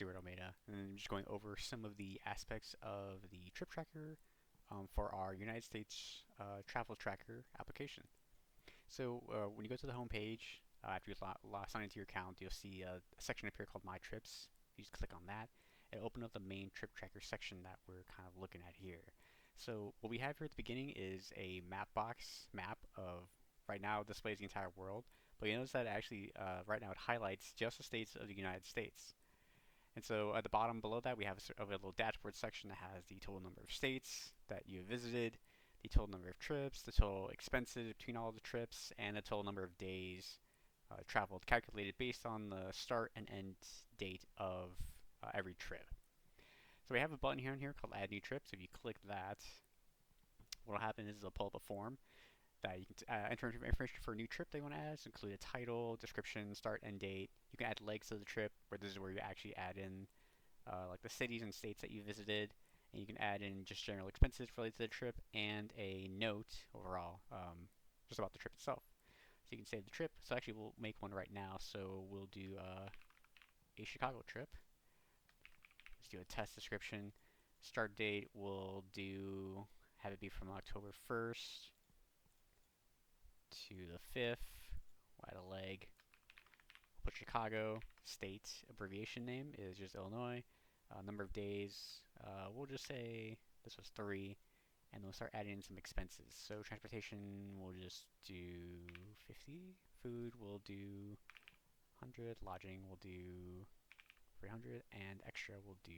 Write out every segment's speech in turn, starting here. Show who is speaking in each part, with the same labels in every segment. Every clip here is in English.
Speaker 1: Stuart Almeida, and I'm just going over some of the aspects of the trip tracker for our United States travel tracker application. So when you go to the home page, after you sign into your account, you'll see a section up here called My Trips. If you just click on that, it'll open up the main trip tracker section that we're kind of looking at here. So what we have here at the beginning is a map box map of right now it displays the entire world, but you notice that actually right now it highlights just the states of the United States. And so at the bottom below that, we have a little dashboard section that has the total number of states that you visited, the total number of trips, the total expenses between all the trips, and the total number of days traveled, calculated based on the start and end date of every trip. So we have a button here called Add New Trips. If you click that, what will happen is it'll pull up a form that you can enter information for a new trip they want to add. So include a title, description, start, end date. You can add legs to the trip, where this is where you actually add in like the cities and states that you visited, and you can add in just general expenses related to the trip and a note overall, just about the trip itself. So you can save the trip. So actually, we'll make one right now. So we'll do a Chicago trip. Let's do a test description. Start date, we'll do have it be from October 1st to the 5th. We'll add a leg. We'll put Chicago. State abbreviation name is just Illinois. Number of days, we'll just say this was 3. And we'll start adding in some expenses. So transportation, we'll just do 50. Food, we'll do 100. Lodging, we'll do 300. And extra, we'll do,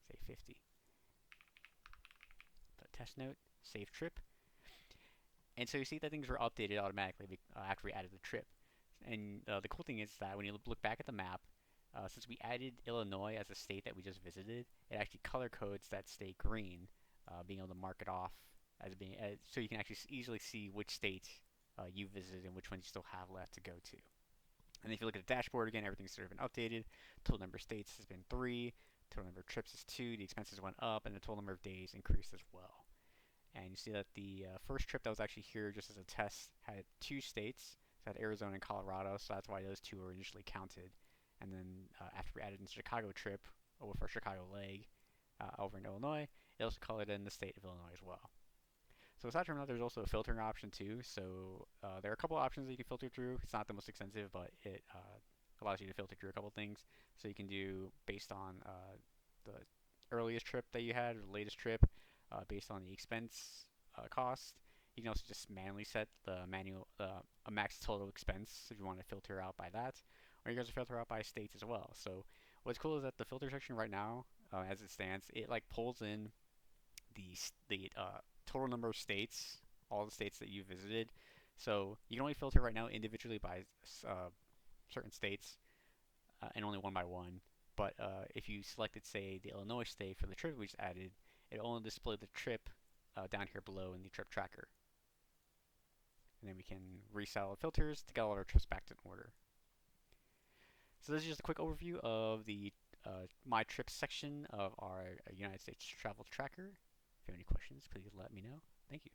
Speaker 1: say, 50. Put a test note. Save trip. And so you see that things were updated automatically after we added the trip. And the cool thing is that when you look back at the map, since we added Illinois as a state that we just visited, it actually color codes that state green, being able to mark it off as being so you can actually easily see which state you visited and which ones you still have left to go to. And if you look at the dashboard again, everything's sort of been updated. Total number of states has been 3, total number of trips is 2, the expenses went up, and the total number of days increased as well. And you see that the first trip that was actually here just as a test had 2 states. So it had Arizona and Colorado, so that's why those 2 were initially counted. And then after we added in the Chicago trip, with our Chicago leg, over in Illinois, it also colored in the state of Illinois as well. So aside from that, there's also a filtering option too. So there are a couple options that you can filter through. It's not the most extensive, but it allows you to filter through a couple things. So you can do based on the earliest trip that you had or the latest trip, based on the expense cost. You can also just manually set the a max total expense if you want to filter out by that, or you guys filter out by states as well. So what's cool is that the filter section right now, as it stands, it like pulls in the total number of states, all the states that you visited. So you can only filter right now individually by certain states, and only one by one. But if you selected, say, the Illinois state for the trip we just added, it'll only display the trip down here below in the trip tracker. And then we can reset all the filters to get all our trips back in order. So this is just a quick overview of the My Trips section of our United States Travel Tracker. If you have any questions, please let me know. Thank you.